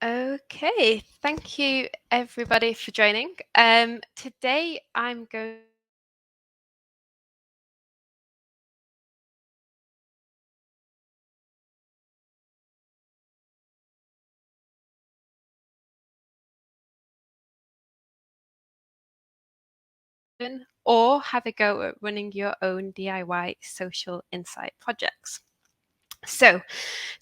Okay, thank you everybody for joining. Today I'm going or have a go at running your own DIY social insight projects. So,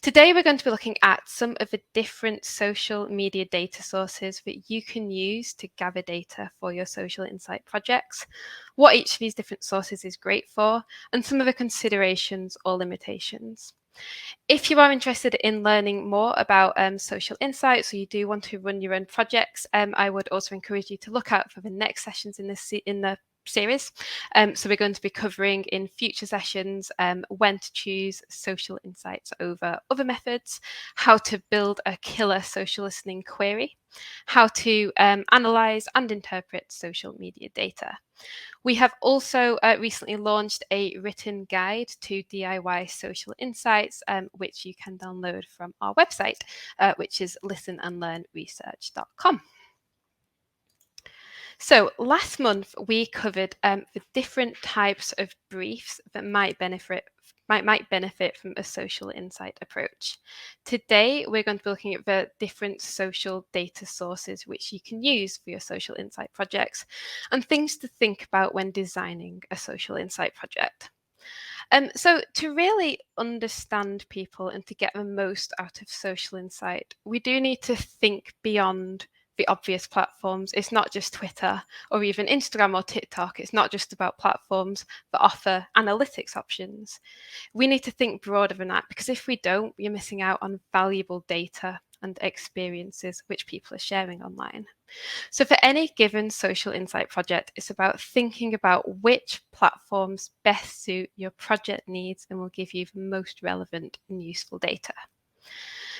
today we're going to be looking at some of the different social media data sources that you can use to gather data for your social insight projects, what each of these different sources is great for, and some of the considerations or limitations. If you are interested in learning more about social insights, or you do want to run your own projects, I would also encourage you to look out for the next sessions in the series. So we're going to be covering in future sessions when to choose social insights over other methods, how to build a killer social listening query, how to analyze and interpret social media data. We have also recently launched a written guide to DIY social insights, which you can download from our website, which is listenandlearnresearch.com. So last month we covered the different types of briefs that might benefit from a social insight approach. Today we're going to be looking at the different social data sources which you can use for your social insight projects and things to think about when designing a social insight project. So to really understand people and to get the most out of social insight, we do need to think beyond the obvious platforms. It's not just Twitter or even Instagram or TikTok. It's not just about platforms that offer analytics options. We need to think broader than that, because if we don't, we're missing out on valuable data and experiences which people are sharing online. So for any given social insight project, it's about thinking about which platforms best suit your project needs and will give you the most relevant and useful data.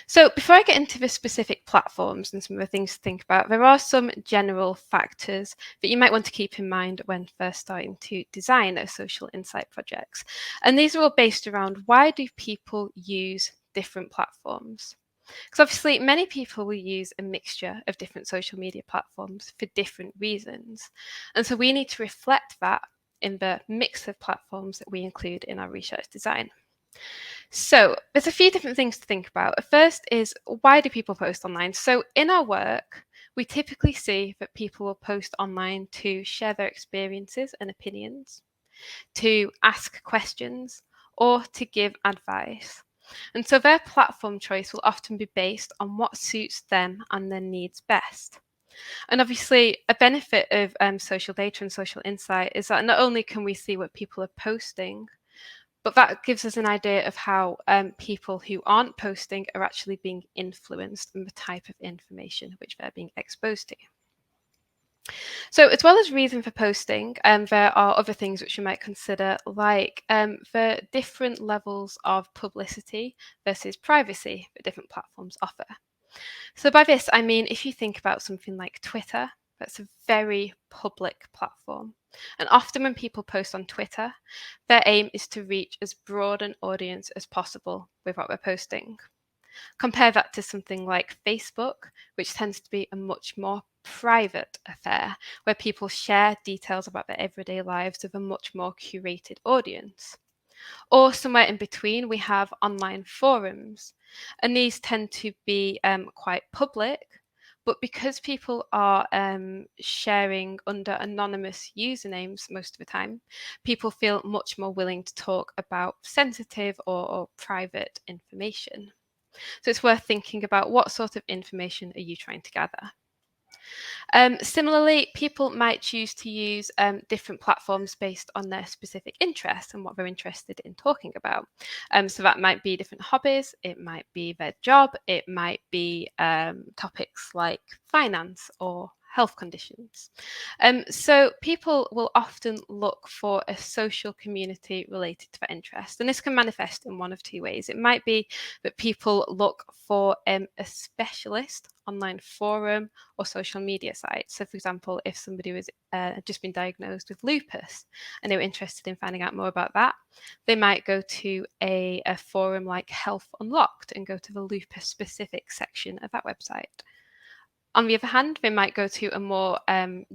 So before I get into the specific platforms and some of the things to think about, there are some general factors that you might want to keep in mind when first starting to design a social insight projects. And these are all based around, why do people use different platforms? Because obviously many people will use a mixture of different social media platforms for different reasons. And so we need to reflect that in the mix of platforms that we include in our research design. So there's a few different things to think about. First is, why do people post online? So in our work, we typically see that people will post online to share their experiences and opinions, to ask questions, or to give advice. And so their platform choice will often be based on what suits them and their needs best. And obviously, a benefit of social data and social insight is that not only can we see what people are posting, but that gives us an idea of how people who aren't posting are actually being influenced and the type of information which they're being exposed to. So, as well as reason for posting, there are other things which you might consider, like the different levels of publicity versus privacy that different platforms offer. So, by this, I mean, if you think about something like Twitter, that's a very public platform. And often when people post on Twitter, their aim is to reach as broad an audience as possible with what they're posting. Compare that to something like Facebook, which tends to be a much more private affair, where people share details about their everyday lives with a much more curated audience. Or somewhere in between, we have online forums, and these tend to be quite public. But because people are sharing under anonymous usernames most of the time, people feel much more willing to talk about sensitive or private information. So it's worth thinking about, what sort of information are you trying to gather? Similarly, people might choose to use different platforms based on their specific interests and what they're interested in talking about. So that might be different hobbies, it might be their job, it might be topics like finance or health conditions. So people will often look for a social community related to their interest, and this can manifest in one of two ways. It might be that people look for a specialist online forum or social media site. So for example, if somebody was just been diagnosed with lupus and they were interested in finding out more about that, they might go to a forum like Health Unlocked and go to the lupus specific section of that website. On the other hand, they might go to a more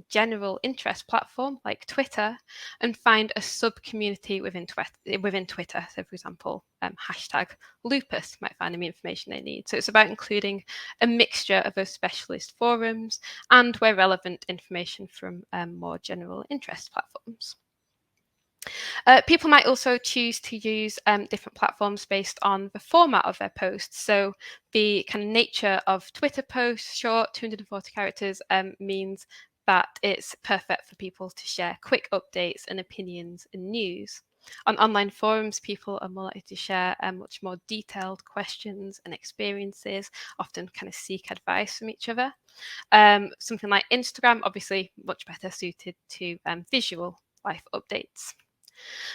general interest platform like Twitter and find a sub-community within Twitter. So for example, hashtag lupus might find the information they need. So it's about including a mixture of those specialist forums and, where relevant, information from more general interest platforms. People might also choose to use different platforms based on the format of their posts. So the kind of nature of Twitter posts, short, 240 characters, means that it's perfect for people to share quick updates and opinions and news. On online forums, people are more likely to share much more detailed questions and experiences, often kind of seek advice from each other. Something like Instagram, obviously much better suited to visual life updates.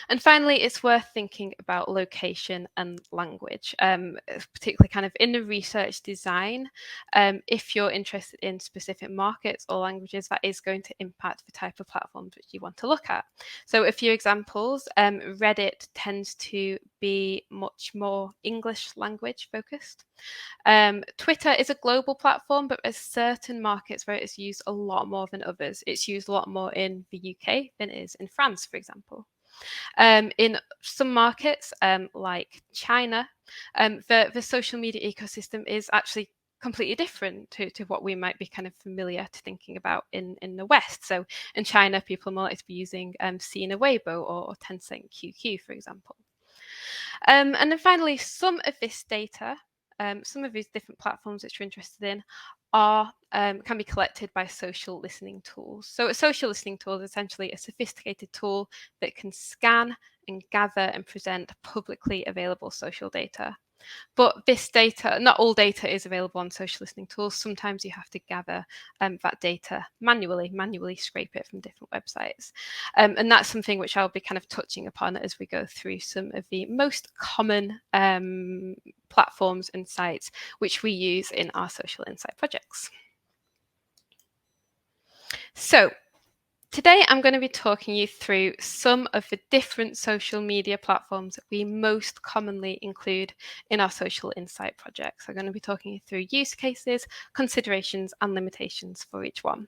And finally, it's worth thinking about location and language, particularly kind of in the research design. If you're interested in specific markets or languages, that is going to impact the type of platforms which you want to look at. So a few examples, Reddit tends to be much more English language focused. Twitter is a global platform, but there's certain markets where it's used a lot more than others. It's used a lot more in the UK than it is in France, for example. In some markets, like China, the social media ecosystem is actually completely different to what we might be kind of familiar to thinking about in the West. So in China, people are more likely to be using Sina Weibo or Tencent QQ, for example. And then finally, some of this data, some of these different platforms that you're interested in are can be collected by social listening tools. So a social listening tool is essentially a sophisticated tool that can scan and gather and present publicly available social data. But this data, not all data is available on social listening tools. Sometimes you have to gather that data manually scrape it from different websites. And that's something which I'll be kind of touching upon as we go through some of the most common platforms and sites which we use in our social insight projects. So today, I'm going to be talking you through some of the different social media platforms that we most commonly include in our social insight projects. I'm going to be talking you through use cases, considerations, and limitations for each one.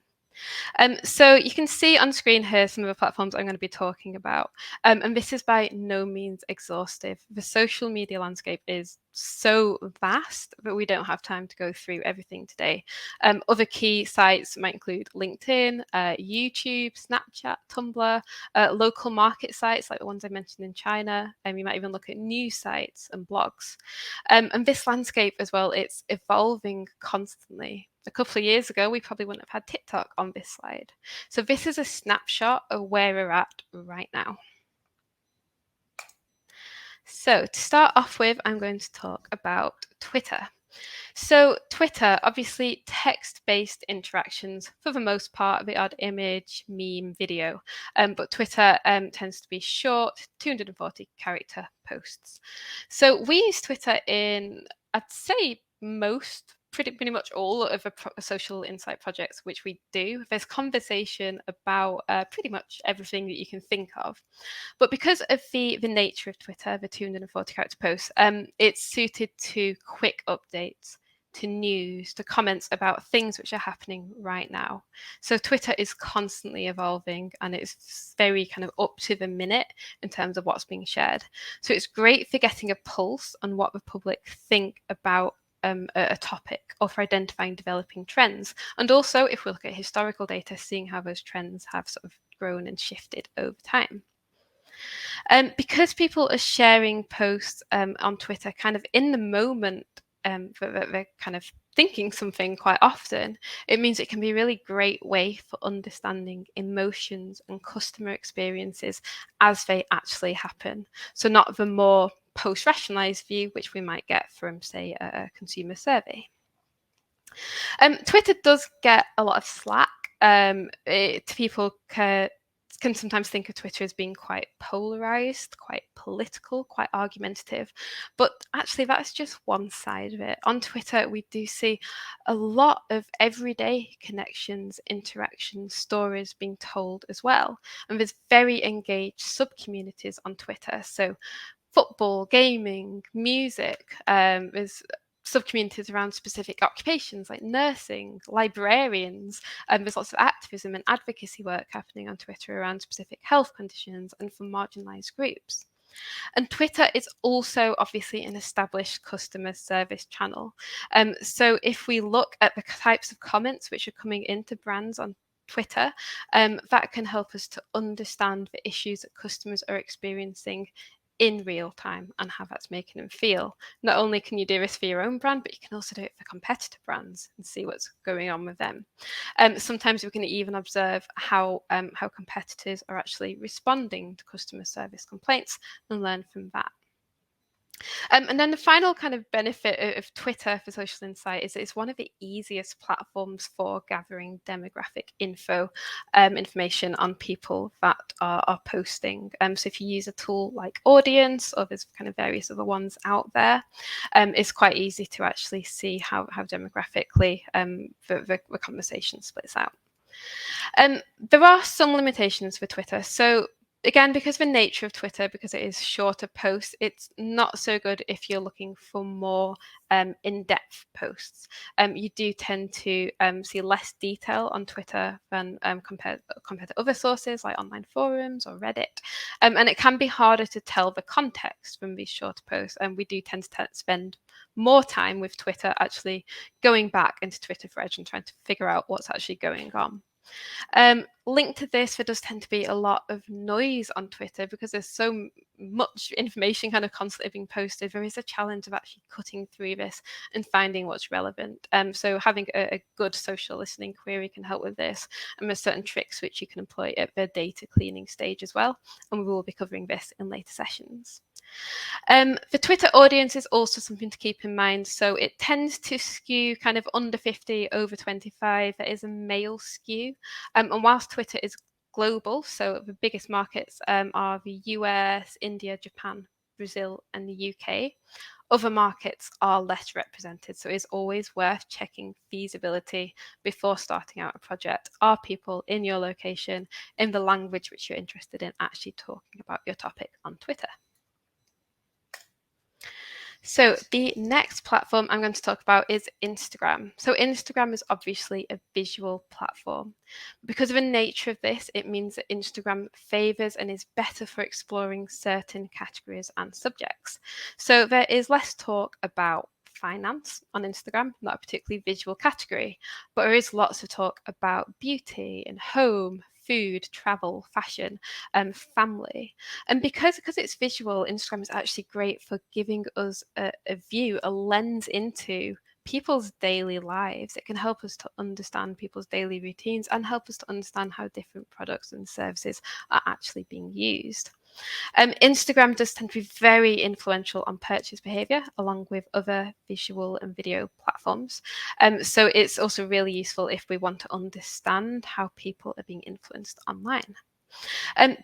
So you can see on screen here some of the platforms I'm going to be talking about. And this is by no means exhaustive. The social media landscape is so vast that we don't have time to go through everything today. Other key sites might include LinkedIn, YouTube, Snapchat, Tumblr, local market sites like the ones I mentioned in China. You might even look at news sites and blogs. And this landscape as well, it's evolving constantly. A couple of years ago, we probably wouldn't have had TikTok on this slide. So this is a snapshot of where we're at right now. So to start off with, I'm going to talk about Twitter. So Twitter, obviously text-based interactions for the most part, the odd image, meme, video, but Twitter tends to be short, 240 character posts. So we use Twitter in, I'd say, pretty much all of the social insight projects which we do. There's conversation about pretty much everything that you can think of. But because of the nature of Twitter, the 240 character posts, it's suited to quick updates, to news, to comments about things which are happening right now. So Twitter is constantly evolving and it's very kind of up to the minute in terms of what's being shared. So it's great for getting a pulse on what the public think about a topic, or for identifying developing trends. And also, if we look at historical data, seeing how those trends have sort of grown and shifted over time. Because people are sharing posts on Twitter kind of in the moment, they're kind of thinking something quite often, it means it can be a really great way for understanding emotions and customer experiences as they actually happen. So not the more post-rationalized view, which we might get from, say, a consumer survey. Twitter does get a lot of slack People can sometimes think of Twitter as being quite polarized, quite political, quite argumentative. But actually, that's just one side of it. On Twitter, we do see a lot of everyday connections, interactions, stories being told as well. And there's very engaged sub-communities on Twitter. So football, gaming, music. There's sub-communities around specific occupations like nursing, librarians. There's lots of activism and advocacy work happening on Twitter around specific health conditions and for marginalised groups. And Twitter is also obviously an established customer service channel. So if we look at the types of comments which are coming into brands on Twitter, that can help us to understand the issues that customers are experiencing in real time and how that's making them feel. Not only can you do this for your own brand, but you can also do it for competitor brands and see what's going on with them. Sometimes we can even observe how competitors are actually responding to customer service complaints and learn from that. And then the final kind of benefit of Twitter for social insight is it's one of the easiest platforms for gathering demographic information on people that are posting. So if you use a tool like Audience, or there's kind of various other ones out there, it's quite easy to actually see how demographically the conversation splits out. There are some limitations for Twitter. So again, because of the nature of Twitter, because it is shorter posts, it's not so good if you're looking for more in-depth posts. You do tend to see less detail on Twitter than compared to other sources like online forums or Reddit. And it can be harder to tell the context from these shorter posts. And we do tend to spend more time with Twitter actually going back into Twitter threads and trying to figure out what's actually going on. Linked to this, there does tend to be a lot of noise on Twitter because there's so much information kind of constantly being posted. There is a challenge of actually cutting through this and finding what's relevant. So having a good social listening query can help with this. And there's certain tricks which you can employ at the data cleaning stage as well. And we will be covering this in later sessions. The Twitter audience is also something to keep in mind. So it tends to skew kind of under 50, over 25. There is a male skew. And whilst Twitter is global, so the biggest markets are the US, India, Japan, Brazil, and the UK. Other markets are less represented, so it's always worth checking feasibility before starting out a project. Are people in your location, in the language which you're interested in, actually talking about your topic on Twitter? So the next platform I'm going to talk about is Instagram. So Instagram is obviously a visual platform. Because of the nature of this, it means that Instagram favors and is better for exploring certain categories and subjects. So there is less talk about finance on Instagram, not a particularly visual category, but there is lots of talk about beauty and home, food, travel, fashion, family. And because it's visual, Instagram is actually great for giving us a view, a lens into people's daily lives. It can help us to understand people's daily routines and help us to understand how different products and services are actually being used. Instagram does tend to be very influential on purchase behavior, along with other visual and video platforms. So it's also really useful if we want to understand how people are being influenced online.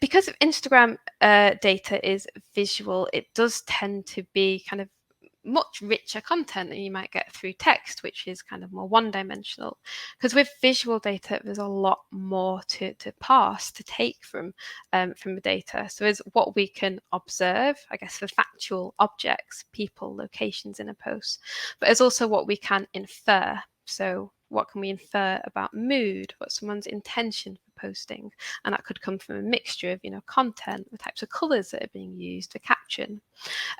Because Instagram data is visual, it does tend to be kind of much richer content than you might get through text, which is kind of more one-dimensional. Because with visual data, there's a lot more to parse, to take from the data. So there's what we can observe, I guess, for factual objects, people, locations in a post, but there's also what we can infer. So what can we infer about mood, what someone's intention for posting? And that could come from a mixture of, content, the types of colors that are being used, the caption.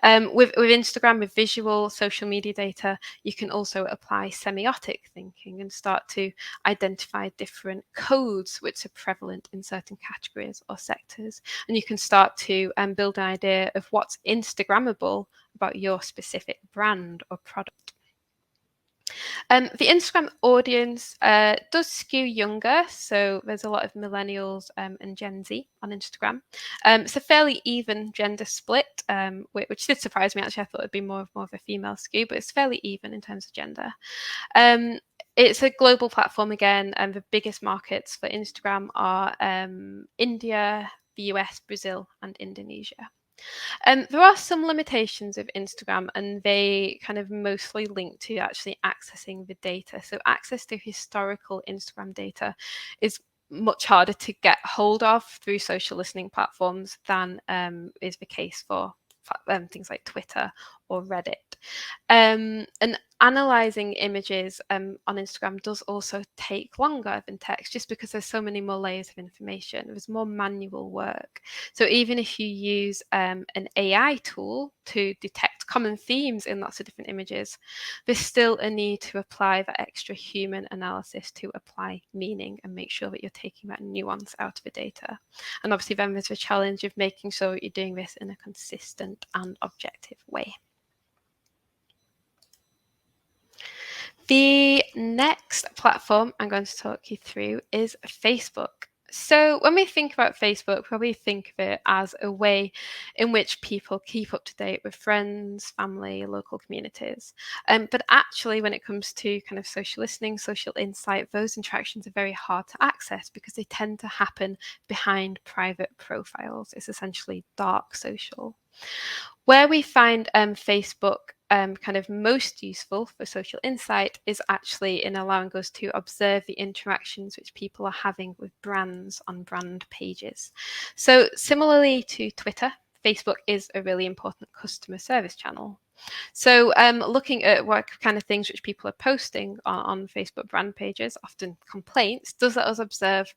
With Instagram, with visual social media data, you can also apply semiotic thinking and start to identify different codes which are prevalent in certain categories or sectors. And you can start to build an idea of what's Instagrammable about your specific brand or product. The Instagram audience does skew younger, so there's a lot of millennials and Gen Z on Instagram. It's a fairly even gender split, which did surprise me. Actually, I thought it'd be more of a female skew, but it's fairly even in terms of gender. It's a global platform again, and the biggest markets for Instagram are India, the US, Brazil, and Indonesia. There are some limitations of Instagram, and they kind of mostly link to actually accessing the data. So access to historical Instagram data is much harder to get hold of through social listening platforms than is the case for things like Twitter or Reddit. And analyzing images on Instagram does also take longer than text, just because there's so many more layers of information. There's more manual work. So even if you use an AI tool to detect common themes in lots of different images, there's still a need to apply that extra human analysis to apply meaning and make sure that you're taking that nuance out of the data. And obviously then there's the challenge of making sure that you're doing this in a consistent and objective way. The next platform I'm going to talk you through is Facebook. So when we think about Facebook, we probably think of it as a way in which people keep up to date with friends, family, local communities. But actually, when it comes to kind of social listening, social insight, those interactions are very hard to access because they tend to happen behind private profiles. It's essentially dark social. Where we find Facebook kind of most useful for social insight is actually in allowing us to observe the interactions which people are having with brands on brand pages. So similarly to Twitter, Facebook is a really important customer service channel. So looking at what kind of things which people are posting on Facebook brand pages, often complaints, does let us observe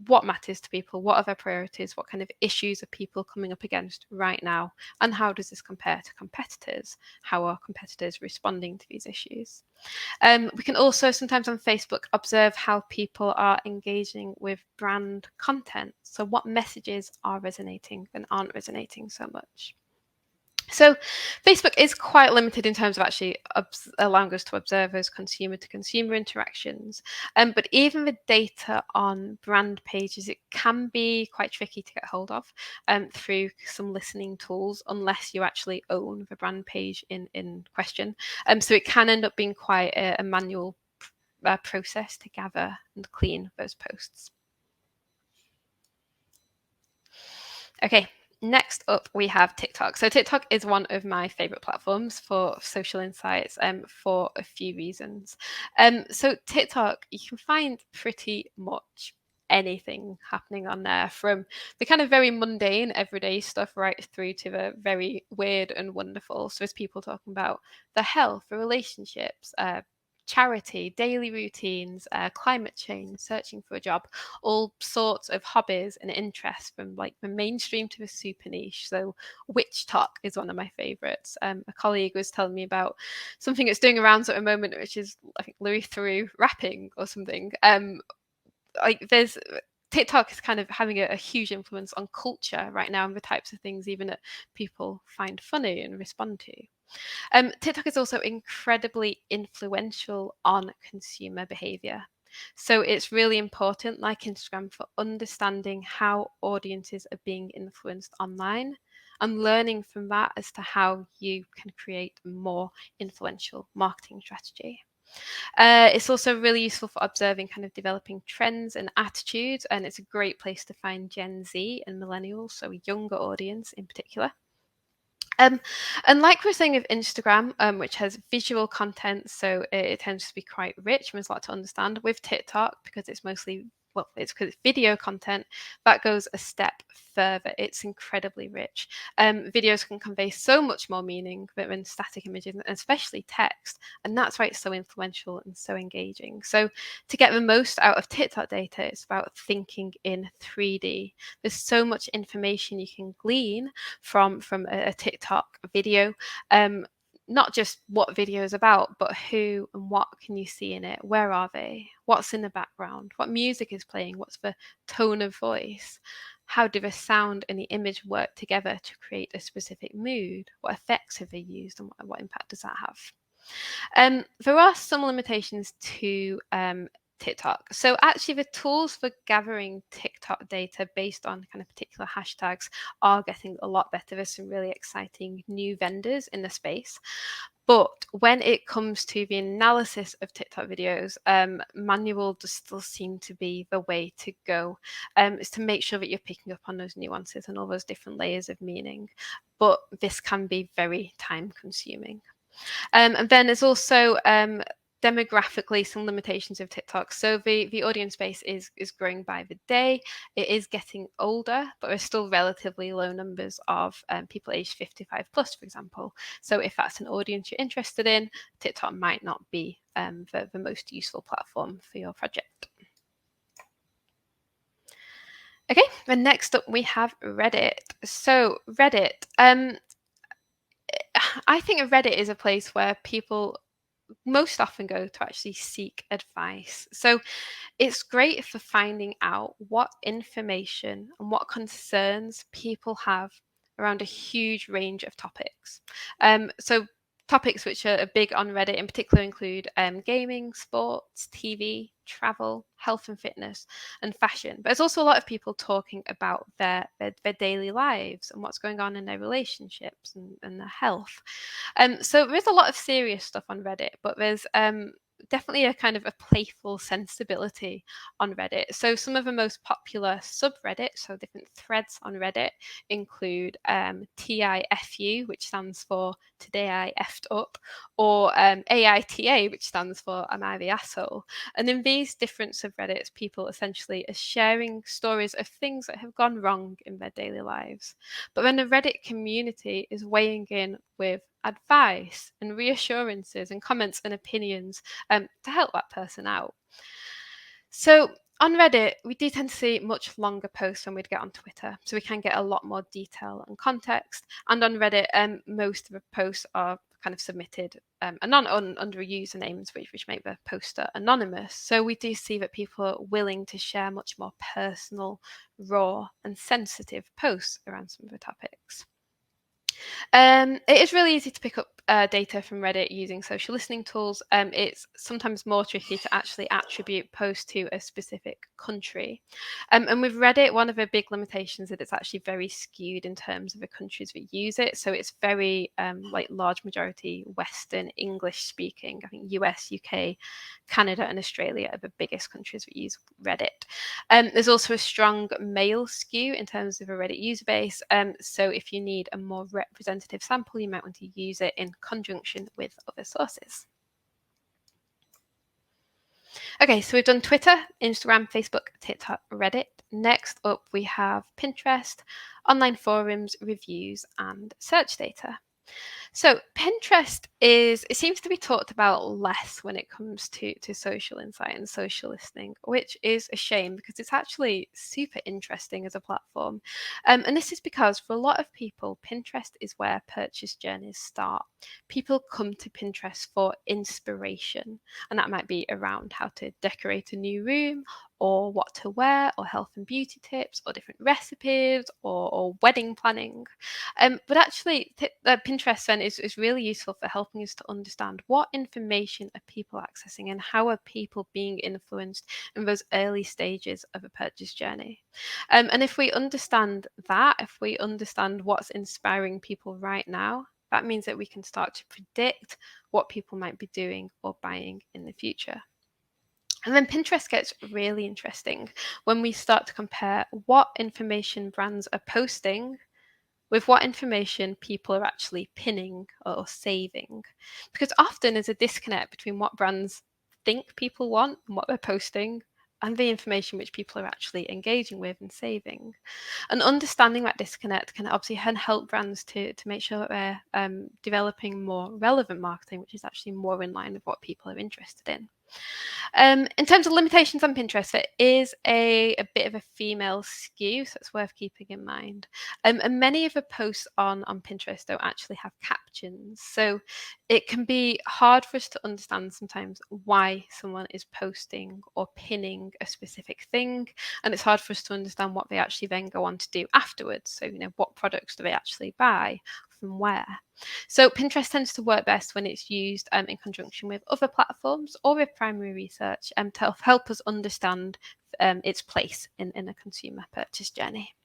what matters to people, what are their priorities, what kind of issues are people coming up against right now, and how does this compare to competitors? How are competitors responding to these issues? We can also sometimes on Facebook observe how people are engaging with brand content. So what messages are resonating and aren't resonating so much. So Facebook is quite limited in terms of actually allowing us to observe those consumer to consumer interactions. But even the data on brand pages, it can be quite tricky to get hold of through some listening tools, unless you actually own the brand page in question. So it can end up being quite a manual process to gather and clean those posts. Okay, next up we have TikTok. So TikTok is one of my favorite platforms for social insights for a few reasons. So TikTok, you can find pretty much anything happening on there, from the kind of very mundane everyday stuff right through to the very weird and wonderful. So there's people talking about their health, the relationships, charity, daily routines, climate change, searching for a job, all sorts of hobbies and interests, from like the mainstream to the super niche. So witch talk is one of my favorites. A colleague was telling me about something that's doing around at the moment, which is I think Louis Theroux rapping or something. Like there's TikTok is kind of having a huge influence on culture right now, and the types of things even that people find funny and respond to. TikTok is also incredibly influential on consumer behavior. So it's really important, like Instagram, for understanding how audiences are being influenced online and learning from that as to how you can create a more influential marketing strategy. It's also really useful for observing kind of developing trends and attitudes, and it's a great place to find Gen Z and millennials, so a younger audience in particular. And like we're saying of Instagram, which has visual content, so it tends to be quite rich. There's a lot to understand. With TikTok, because it's mostly it's because it's video content, that goes a step further. It's incredibly rich. Videos can convey so much more meaning than static images, and especially text, and that's why it's so influential and so engaging. So to get the most out of TikTok data, it's about thinking in 3D. There's so much information you can glean from a TikTok video. Not just what video is about, but who and what can you see in it? Where are they? What's in the background? What music is playing? What's the tone of voice? How do the sound and the image work together to create a specific mood? What effects have they used, and what impact does that have? There are some limitations to TikTok. So actually the tools for gathering TikTok data based on kind of particular hashtags are getting a lot better. There's some really exciting new vendors in the space. But when it comes to the analysis of TikTok videos, manual does still seem to be the way to go. Is to make sure that you're picking up on those nuances and all those different layers of meaning. But this can be very time consuming. And then there's also demographically some limitations of TikTok. So the audience base is growing by the day. It is getting older, but there's still relatively low numbers of people aged 55 plus, for example. So if that's an audience you're interested in, TikTok might not be the most useful platform for your project. Okay, and next up we have Reddit. So Reddit, I think Reddit is a place where people most often go to actually seek advice. So it's great for finding out what information and what concerns people have around a huge range of topics. So topics which are big on Reddit in particular include gaming, sports, TV, travel, health and fitness, and fashion. But there's also a lot of people talking about their daily lives and what's going on in their relationships and their health. So there's a lot of serious stuff on Reddit, but there's definitely a kind of a playful sensibility on Reddit. So some of the most popular subreddits, so different threads on Reddit, include TIFU, which stands for Today I Effed Up, or AITA, which stands for Am I the Asshole? And in these different subreddits, people essentially are sharing stories of things that have gone wrong in their daily lives. But then the Reddit community is weighing in with advice and reassurances and comments and opinions to help that person out. So on Reddit, we do tend to see much longer posts than we'd get on Twitter, so we can get a lot more detail and context. And on Reddit, most of the posts are kind of submitted under usernames, which make the poster anonymous. So we do see that people are willing to share much more personal, raw, and sensitive posts around some of the topics. It is really easy to pick up data from Reddit using social listening tools. It's sometimes more tricky to actually attribute posts to a specific country. And with Reddit, one of the big limitations is that it's actually very skewed in terms of the countries that use it. So it's very like large majority Western English speaking. I think US, UK, Canada, and Australia are the biggest countries that use Reddit. There's also a strong male skew in terms of a Reddit user base. So if you need a more representative sample, you might want to use it in conjunction with other sources. Okay, so we've done Twitter, Instagram, Facebook, TikTok, Reddit. Next up, we have Pinterest, online forums, reviews, and search data. So Pinterest it seems to be talked about less when it comes to social insight and social listening, which is a shame because it's actually super interesting as a platform. And this is because for a lot of people, Pinterest is where purchase journeys start. People come to Pinterest for inspiration, and that might be around how to decorate a new room or what to wear or health and beauty tips or different recipes or wedding planning. But actually, Pinterest then is really useful for helping us to understand what information are people accessing and how are people being influenced in those early stages of a purchase journey. And if we understand that, if we understand what's inspiring people right now, that means that we can start to predict what people might be doing or buying in the future. And then Pinterest gets really interesting when we start to compare what information brands are posting with what information people are actually pinning or saving. Because often there's a disconnect between what brands think people want and what they're posting and the information which people are actually engaging with and saving. And understanding that disconnect can obviously help brands to make sure that they're developing more relevant marketing, which is actually more in line with what people are interested in. In terms of limitations on Pinterest, it is a bit of a female skew, so it's worth keeping in mind. And many of the posts on Pinterest don't actually have captions, so it can be hard for us to understand sometimes why someone is posting or pinning a specific thing, and it's hard for us to understand what they actually then go on to do afterwards. So, what products do they actually buy? From where. So Pinterest tends to work best when it's used in conjunction with other platforms or with primary research to help us understand its place in a consumer purchase journey.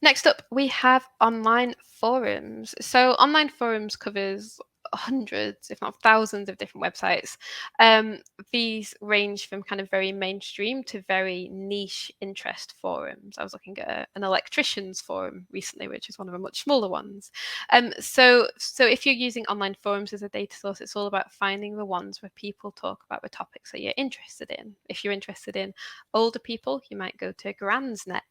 Next up, we have online forums. So online forums covers hundreds, if not thousands, of different websites. These range from kind of very mainstream to very niche interest forums. I was looking at an electricians forum recently, which is one of the much smaller ones. So if you're using online forums as a data source, it's all about finding the ones where people talk about the topics that you're interested in. If you're interested in older people, you might go to Gransnet.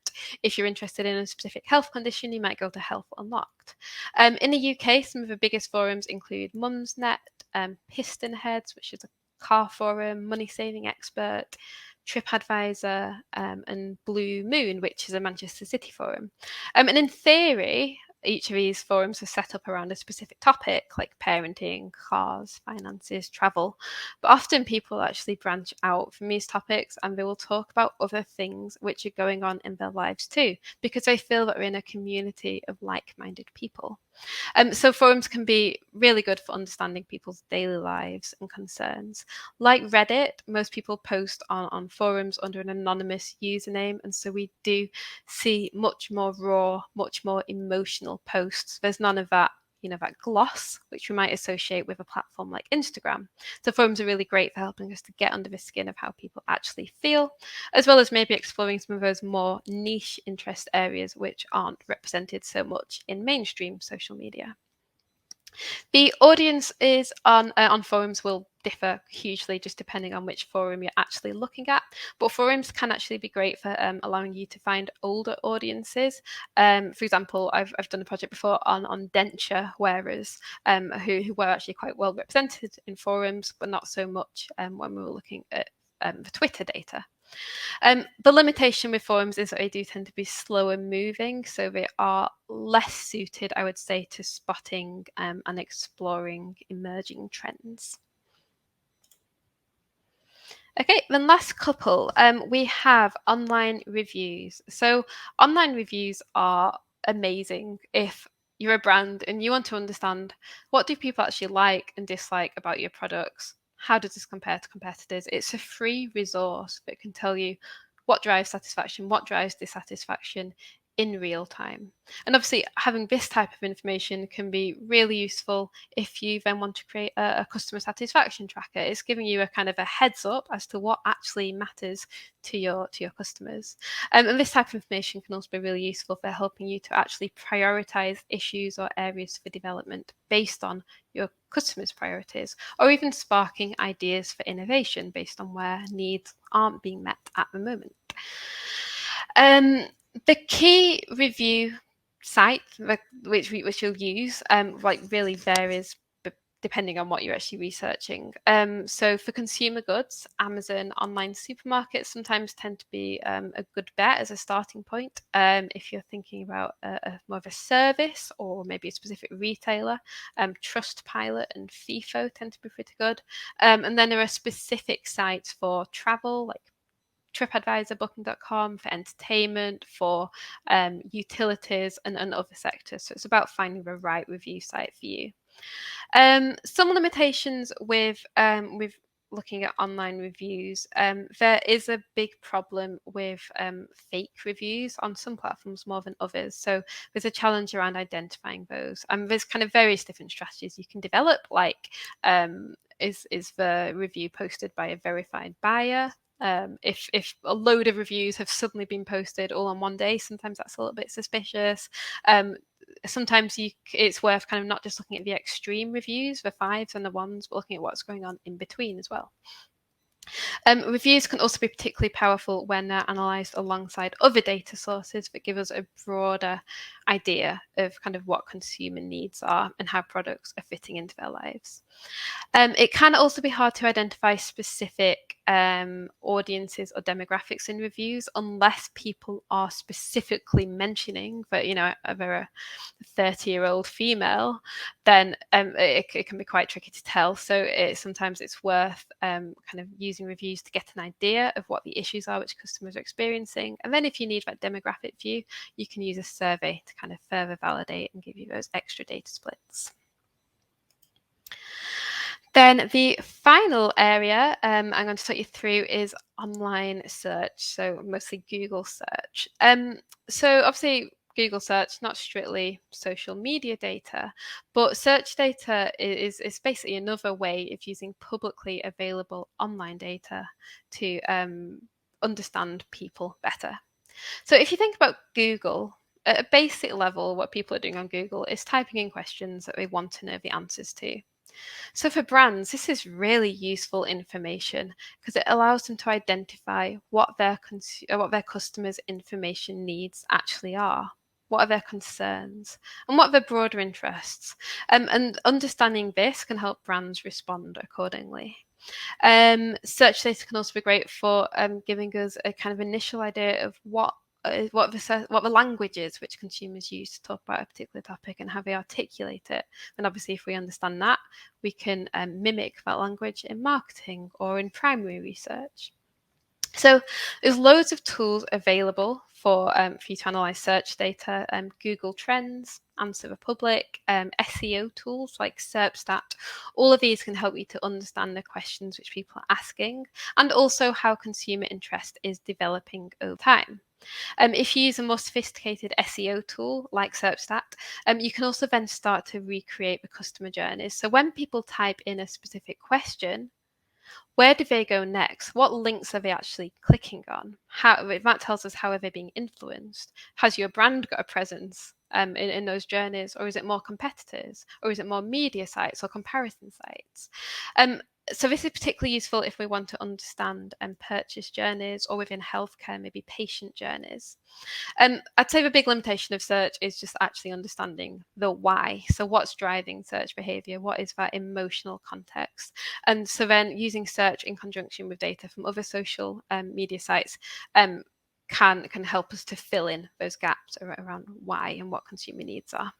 If you're interested in a specific health condition, you might go to Health Unlocked. In the UK, some of the biggest forums include Mumsnet, Pistonheads, which is a car forum, Money Saving Expert, TripAdvisor, and Blue Moon, which is a Manchester City forum. And in theory, each of these forums are set up around a specific topic like parenting, cars, finances, travel. But often people actually branch out from these topics and they will talk about other things which are going on in their lives too, because they feel that we're in a community of like-minded people. So forums can be really good for understanding people's daily lives and concerns. Like Reddit, most people post on forums under an anonymous username, and so we do see much more raw, much more emotional posts. There's none of that, that gloss, which we might associate with a platform like Instagram. So forums are really great for helping us to get under the skin of how people actually feel, as well as maybe exploring some of those more niche interest areas which aren't represented so much in mainstream social media. The audience is on forums will differ hugely just depending on which forum you're actually looking at. But forums can actually be great for allowing you to find older audiences. For example, I've done a project before on denture wearers who were actually quite well represented in forums, but not so much when we were looking at the Twitter data. The limitation with forums is that they do tend to be slower moving, so they are less suited, I would say, to spotting and exploring emerging trends. Okay, then last couple, we have online reviews. So online reviews are amazing if you're a brand and you want to understand what do people actually like and dislike about your products. How does this compare to competitors? It's a free resource that can tell you what drives satisfaction, what drives dissatisfaction in real time. And obviously, having this type of information can be really useful if you then want to create a customer satisfaction tracker. It's giving you a kind of a heads up as to what actually matters to your customers. And this type of information can also be really useful for helping you to actually prioritize issues or areas for development based on your customers' priorities, or even sparking ideas for innovation based on where needs aren't being met at the moment. The key review site which you'll use really varies depending on what you're actually researching. So for consumer goods, Amazon online supermarkets sometimes tend to be a good bet as a starting point. If you're thinking about more of a service or maybe a specific retailer, Trustpilot and FIFO tend to be pretty good. And then there are specific sites for travel, like TripAdvisor, Booking.com, for entertainment, for utilities and other sectors. So it's about finding the right review site for you. Some limitations with looking at online reviews. There is a big problem with fake reviews on some platforms more than others. So there's a challenge around identifying those. There's kind of various different strategies you can develop, like is the review posted by a verified buyer? If a load of reviews have suddenly been posted all on one day, sometimes that's a little bit suspicious. Sometimes it's worth kind of not just looking at the extreme reviews, the 5s and the 1s, but looking at what's going on in between as well. Reviews can also be particularly powerful when they're analysed alongside other data sources that give us a broader idea of kind of what consumer needs are and how products are fitting into their lives. It can also be hard to identify specific audiences or demographics in reviews unless people are specifically mentioning that, they're a 30-year-old female, then it can be quite tricky to tell. So sometimes it's worth kind of using reviews to get an idea of what the issues are which customers are experiencing. And then if you need that demographic view, you can use a survey to kind of further validate and give you those extra data splits. Then the final area I'm going to talk you through is online search, so mostly Google search. So obviously Google search, not strictly social media data, but search data is basically another way of using publicly available online data to understand people better. So if you think about Google, at a basic level, what people are doing on Google is typing in questions that they want to know the answers to. So for brands, this is really useful information because it allows them to identify what their customers' information needs actually are. What are their concerns and what are their broader interests? And understanding this can help brands respond accordingly. Search data can also be great for giving us a kind of initial idea of what the language is which consumers use to talk about a particular topic and how they articulate it. And obviously, if we understand that, we can mimic that language in marketing or in primary research. So there's loads of tools available for you to analyze search data. Google Trends, Answer the Public, SEO tools like SERPstat. All of these can help you to understand the questions which people are asking and also how consumer interest is developing over time. If you use a more sophisticated SEO tool like SERPstat, you can also then start to recreate the customer journeys. So when people type in a specific question, where do they go next? What links are they actually clicking on? That tells us how are they being influenced? Has your brand got a presence in those journeys, or is it more competitors, or is it more media sites or comparison sites? So this is particularly useful if we want to understand purchase journeys, or within healthcare, maybe patient journeys. I'd say the big limitation of search is just actually understanding the why. So what's driving search behavior? What is that emotional context? And so then using search in conjunction with data from other social media sites can help us to fill in those gaps around why and what consumer needs are.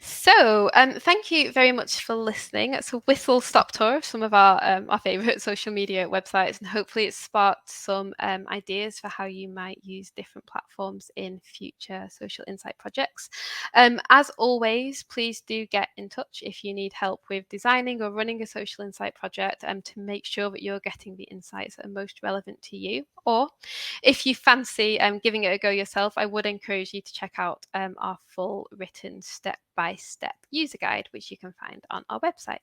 So, thank you very much for listening. It's a whistle-stop tour of some of our favourite social media websites, and hopefully it sparked some ideas for how you might use different platforms in future social insight projects. As always, please do get in touch if you need help with designing or running a social insight project to make sure that you're getting the insights that are most relevant to you. Or if you fancy giving it a go yourself, I would encourage you to check out our full written step-by-step user guide, which you can find on our website.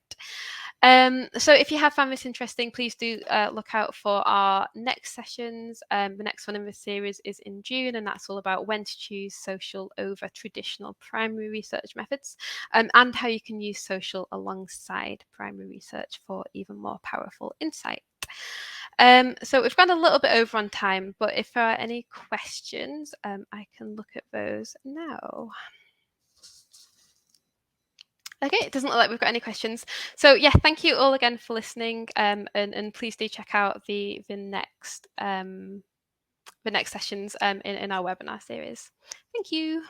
So if you have found this interesting, please do look out for our next sessions. The next one in this series is in June, and that's all about when to choose social over traditional primary research methods, and how you can use social alongside primary research for even more powerful insight. So we've gone a little bit over on time, but if there are any questions, I can look at those now. Okay, it doesn't look like we've got any questions. So yeah, thank you all again for listening, and please do check out the next sessions in our webinar series. Thank you.